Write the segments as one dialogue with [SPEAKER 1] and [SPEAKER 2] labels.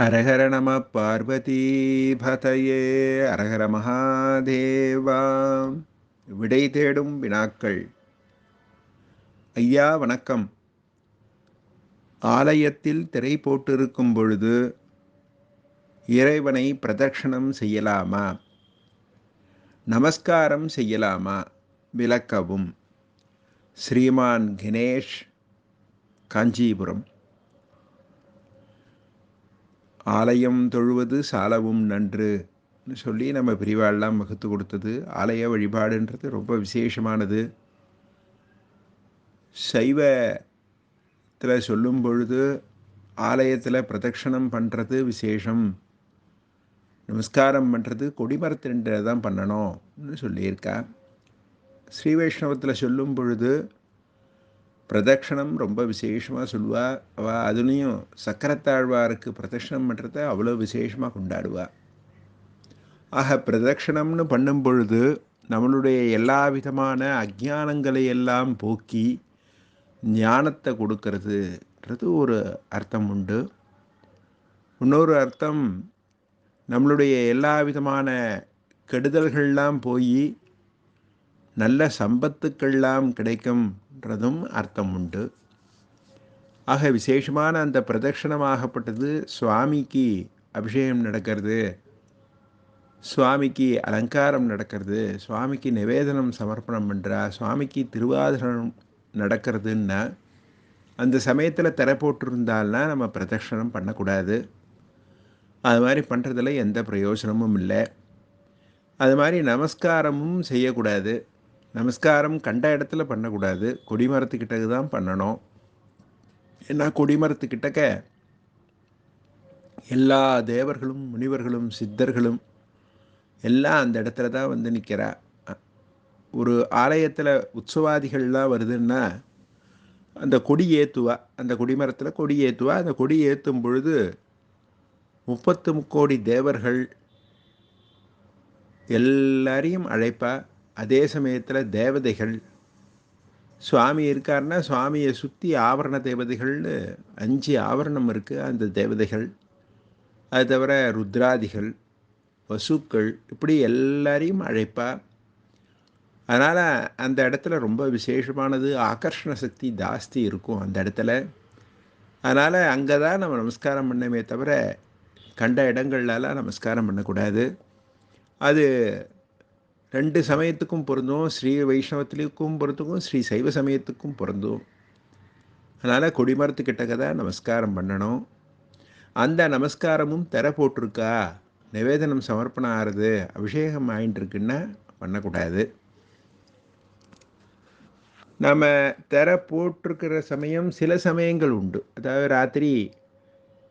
[SPEAKER 1] ஹரஹர நம பார்வதீபதயே ஹரஹர மகாதேவா. விடை தேடும் வினாக்கள். ஐயா வணக்கம். ஆலயத்தில் திரை போட்டிருக்கும் பொழுது இறைவனை பிரதட்சணம் செய்யலாமா? நமஸ்காரம் செய்யலாமா? விளக்கவும். ஸ்ரீமான் கணேஷ், காஞ்சிபுரம். ஆலயம் தொழுவது சாலவும் நன்று சொல்லி நம்ம பிரிவாளெலாம் வகுத்து கொடுத்தது. ஆலய வழிபாடுன்றது ரொம்ப விசேஷமானது. சைவத்தில் சொல்லும் பொழுது ஆலயத்தில் பிரதட்சணம் பண்ணுறது விசேஷம், நமஸ்காரம் பண்ணுறது கொடிமரத்தின்ற தான் பண்ணணும்னு சொல்லியிருக்கா. ஸ்ரீ வைஷ்ணவத்தில் சொல்லும் பொழுது பிரதட்சணம் ரொம்ப விசேஷமாக சொல்லுவா. அவள் அதுலேயும் சக்கரத்தாழ்வாருக்கு பிரதட்சணம் பண்ணுறத அவ்வளோ விசேஷமாக கொண்டாடுவா. ஆக பிரதட்சணம்னு பண்ணும் பொழுது நம்மளுடைய எல்லா விதமான அஜ்ஞானங்களை எல்லாம் போக்கி ஞானத்தை கொடுக்கறதுன்றது ஒரு அர்த்தம் உண்டு. இன்னொரு அர்த்தம், நம்மளுடைய எல்லா விதமான கெடுதல்கள்லாம் போய் நல்ல சம்பத்துக்கள்லாம் கிடைக்கும்ன்றதும் அர்த்தம் உண்டு. ஆக விசேஷமான அந்த பிரதட்சணமாகப்பட்டது சுவாமிக்கு அபிஷேகம் நடக்கிறது, சுவாமிக்கு அலங்காரம் நடக்கிறது, சுவாமிக்கு நிவேதனம் சமர்ப்பணம் பண்ணுறா, சுவாமிக்கு திருவாதிரம் நடக்கிறதுன்னா அந்த சமயத்தில் திரை போட்டிருந்தால்னா நம்ம பிரதட்சணம் பண்ணக்கூடாது. அது மாதிரி பண்ணுறதுல எந்த பிரயோஜனமும் இல்லை. அது மாதிரி நமஸ்காரமும் செய்யக்கூடாது. நமஸ்காரம் கண்ட இடத்துல பண்ணக்கூடாது, கொடிமரத்துக்கிட்டக்கு தான் பண்ணணும். ஏன்னா கொடிமரத்துக்கிட்டக்க எல்லா தேவர்களும் முனிவர்களும் சித்தர்களும் எல்லாம் அந்த இடத்துல தான் வந்து நிற்கிறா. ஒரு ஆலயத்தில் உற்சவாதிகள்லாம் வருதுன்னா அந்த கொடி ஏற்றுவா, அந்த கொடிமரத்தில் கொடி ஏற்றுவா. அந்த கொடி ஏற்றும் பொழுது 30 முக்கோடி தேவர்கள் எல்லாரையும் அழைப்பா. அதே சமயத்தில் தேவதைகள், சுவாமி இருக்காருன்னா சுவாமியை சுற்றி ஆவரண தேவதைகள்னு 5 ஆவரணம் இருக்குது அந்த தேவதைகள். அது தவிர ருத்ராதிகள், வசுக்கள், இப்படி எல்லாரையும் அழைப்பா. அதனால் அந்த இடத்துல ரொம்ப விசேஷமானது, ஆகர்ஷண சக்தி ஜாஸ்தி இருக்கும் அந்த இடத்துல. அதனால் அங்கே தான் நம்ம நமஸ்காரம் பண்ணமே தவிர கண்ட இடங்கள்லாம் நமஸ்காரம் பண்ணக்கூடாது. அது 2 சமயத்துக்கும் பொருந்தும், ஸ்ரீ வைஷ்ணவத்திற்கும் பொருந்தும், ஸ்ரீ சைவ சமயத்துக்கும் பொருந்தும். அதனால் கொடிமரத்துக்கிட்டக்க தான் நமஸ்காரம் பண்ணணும். அந்த நமஸ்காரமும் திரை போட்டிருக்கா, நிவேதனம் சமர்ப்பணம் ஆறுது, அபிஷேகம் ஆகிட்டுருக்குன்னா பண்ணக்கூடாது. நம்ம திரை போட்டிருக்கிற சமயம் சில சமயங்கள் உண்டு. அதாவது ராத்திரி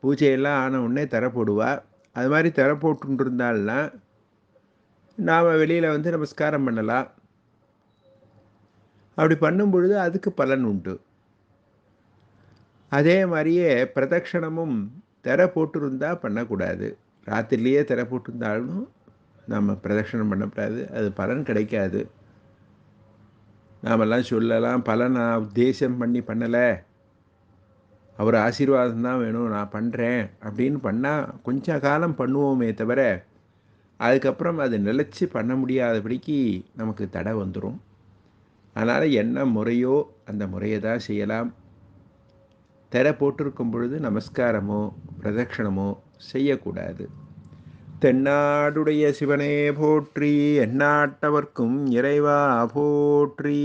[SPEAKER 1] பூஜையெல்லாம் ஆன உடனே திரை போடுவா. அது மாதிரி திரை போட்டுருந்தால்னா நாம் வெளியில் வந்து நமஸ்காரம் பண்ணலாம். அப்படி பண்ணும் பொழுது அதுக்கு பலன் உண்டு. அதே மாதிரியே பிரதட்சணமும் திரை போட்டிருந்தால் பண்ணக்கூடாது. ராத்திரிலேயே திரை போட்டிருந்தாலும் நம்ம பிரதட்சணம் பண்ணக்கூடாது, அது பலன் கிடைக்காது. நாமெல்லாம் சொல்லலாம், பலன் நான் உத்தேசம் பண்ணி பண்ணலை, அவர் ஆசீர்வாதம் தான் வேணும், நான் பண்ணுறேன் அப்படின்னு பண்ணால் கொஞ்சம் காலம் பண்ணுவோமே தவிர அதுக்கப்புறம் அது நிலச்சி பண்ண முடியாதபடிக்கு நமக்கு தடை வந்துடும். அதனால் என்ன முறையோ அந்த முறையை தான் செய்யலாம். திரை போட்டிருக்கும் பொழுது நமஸ்காரமோ பிரதட்சணமோ செய்யக்கூடாது. தென்னாடுடைய சிவனே போற்றி, எந்நாட்டவர்க்கும் இறைவா போற்றி.